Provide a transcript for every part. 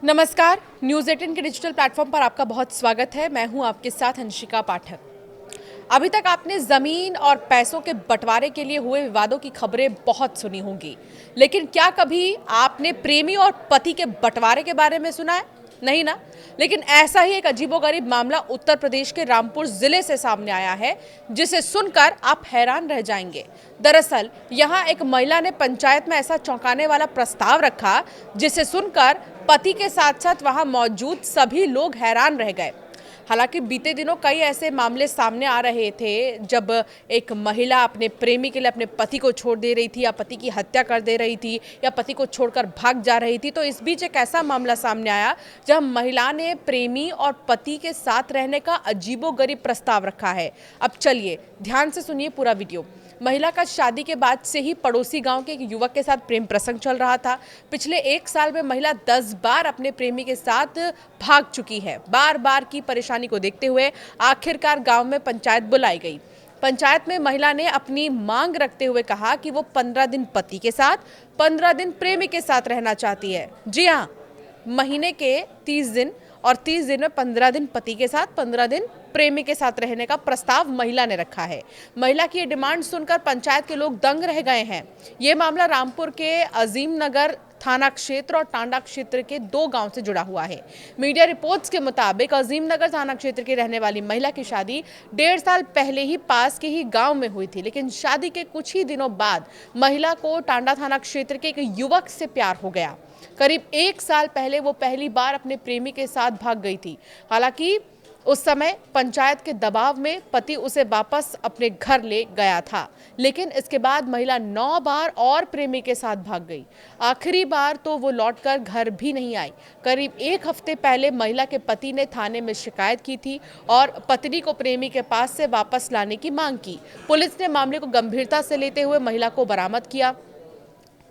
नमस्कार, न्यूज़ 18 के digital platform पर आपका बहुत स्वागत है। मैं हूं आपके साथ अंशिका पाठक। अभी तक आपने ज़मीन और पैसों के बंटवारे के लिए हुए विवादों की खबरें बहुत सुनी होंगी, लेकिन क्या कभी आपने प्रेमी और पति के बंटवारे के बारे में सुना है? नहीं ना? लेकिन ऐसा ही एक अजीबोगरीब मामला उत्तर प्रदेश के रामपुर जिले से सामने आया है, जिसे सुनकर आप हैरान रह जाएंगे। दरअसल यहाँ एक महिला ने पंचायत में ऐसा चौंकाने वाला प्रस्ताव रखा, जिसे सुनकर पति के साथ साथ वहां मौजूद सभी लोग हैरान रह गए। हालांकि बीते दिनों कई ऐसे मामले सामने आ रहे थे जब एक महिला अपने प्रेमी के लिए अपने पति को छोड़ दे रही थी या पति की हत्या कर दे रही थी या पति को छोड़कर भाग जा रही थी। तो इस बीच एक ऐसा मामला सामने आया जब महिला ने प्रेमी और पति के साथ रहने का अजीबोगरीब प्रस्ताव रखा है। अब चलिए ध्यान से सुनिए पूरा वीडियो। महिला का शादी के बाद से ही पड़ोसी गांव के एक युवक के साथ प्रेम प्रसंग चल रहा था। पिछले 1 साल में महिला 10 बार अपने प्रेमी के साथ भाग चुकी है। बार बार की परेशानी को देखते हुए आखिरकार गांव में पंचायत बुलाई गई। पंचायत में महिला ने अपनी मांग रखते हुए कहा कि वो 15 दिन पति के साथ 15 दिन प्रेमी के साथ रहना चाहती है। जी हाँ, महीने के 30 दिन और 30 दिन में 15 दिन पति के साथ 15 दिन प्रेमी के साथ रहने का प्रस्ताव महिला ने रखा है। महिला की ये डिमांड सुनकर पंचायत के लोग दंग रह गए हैं। ये मामला रामपुर के अजीम नगर थाना क्षेत्र और टांडा क्षेत्र के 2 गांव से जुड़ा हुआ है। मीडिया रिपोर्ट्स के मुताबिक अजीम नगर थाना क्षेत्र की रहने वाली महिला की शादी 1.5 साल पहले ही पास के ही गांव में हुई थी, लेकिन शादी के कुछ ही दिनों बाद महिला को टांडा थाना क्षेत्र के एक युवक से प्यार हो गया। करीब 1 साल पहले वो पहली बार अपने प्रेमी के साथ भाग गई थी। हालांकि उस समय पंचायत के दबाव में पति उसे वापस अपने घर ले गया था, लेकिन इसके बाद महिला 9 बार और प्रेमी के साथ भाग गई। आखिरी बार तो वो लौटकर घर भी नहीं आई। करीब 1 हफ्ते पहले महिला के पति ने थाने में शिकायत की थी और पत्नी को प्रेमी के पास से वापस लाने की मांग की। पुलिस ने मामले को गंभीरता से लेते हुए महिला को बरामद किया,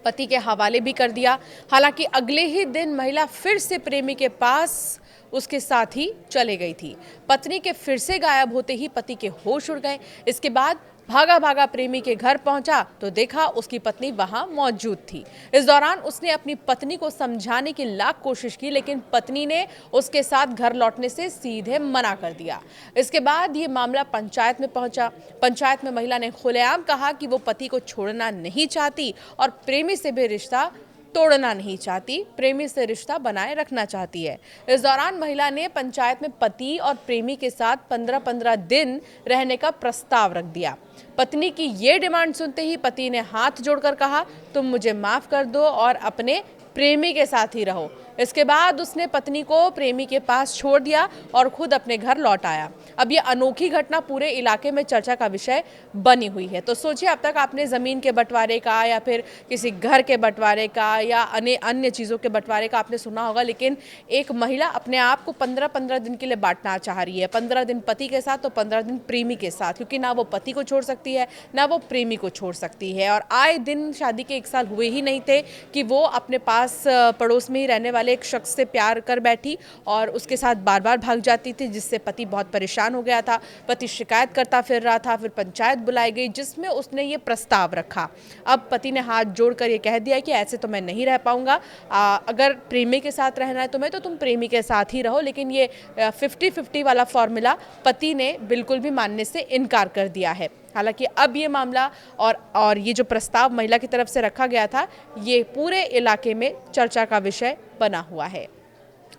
पति के हवाले भी कर दिया। हालांकि अगले ही दिन महिला फिर से प्रेमी के पास उसके साथ ही चले गई थी। पत्नी के फिर से गायब होते ही पति के होश उड़ गए। इसके बाद भागा भागा प्रेमी के घर पहुंचा तो देखा उसकी पत्नी वहां मौजूद थी। इस दौरान उसने अपनी पत्नी को समझाने की लाख कोशिश की, लेकिन पत्नी ने उसके साथ घर लौटने से सीधे मना कर दिया। इसके बाद ये मामला पंचायत में पहुंचा। पंचायत में महिला ने खुलेआम कहा कि वो पति को छोड़ना नहीं चाहती और प्रेमी से भी रिश्ता तोड़ना नहीं चाहती, प्रेमी से रिश्ता बनाए रखना चाहती है। इस दौरान महिला ने पंचायत में पति और प्रेमी के साथ 15-15 दिन रहने का प्रस्ताव रख दिया। पत्नी की ये डिमांड सुनते ही पति ने हाथ जोड़कर कहा, तुम मुझे माफ कर दो और अपने प्रेमी के साथ ही रहो। इसके बाद उसने पत्नी को प्रेमी के पास छोड़ दिया और खुद अपने घर लौट आया। अब ये अनोखी घटना पूरे इलाके में चर्चा का विषय बनी हुई है। तो सोचिए, अब तक आपने ज़मीन के बंटवारे का या फिर किसी घर के बंटवारे का या अन्य चीज़ों के बंटवारे का आपने सुना होगा, लेकिन एक महिला अपने आप को 15-15 दिन के लिए बांटना चाह रही है। 15 दिन पति के साथ तो 15 दिन प्रेमी के साथ, क्योंकि ना वो पति को छोड़ सकती है ना वो प्रेमी को छोड़ सकती है। और आए दिन शादी के 1 साल हुए ही नहीं थे कि वो अपने पास पड़ोस में ही रहने वाले एक शख्स से प्यार कर बैठी और उसके साथ बार बार भाग जाती थी, जिससे पति बहुत परेशान हो गया था। पति शिकायत करता फिर रहा था। फिर पंचायत बुलाई गई जिसमें उसने ये प्रस्ताव रखा। अब पति ने हाथ जोड़कर ये कह दिया कि ऐसे तो मैं नहीं रह पाऊंगा, अगर प्रेमी के साथ रहना है तुम्हें तो तुम प्रेमी के साथ ही रहो। लेकिन ये 50-50 वाला फॉर्मूला पति ने बिल्कुल भी मानने से इनकार कर दिया है। हालांकि अब ये मामला और ये जो प्रस्ताव महिला की तरफ से रखा गया था, ये पूरे इलाके में चर्चा का विषय बना हुआ है।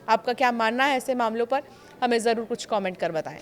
आपका क्या मानना है ऐसे मामलों पर? हमें ज़रूर कुछ कमेंट कर बताएं।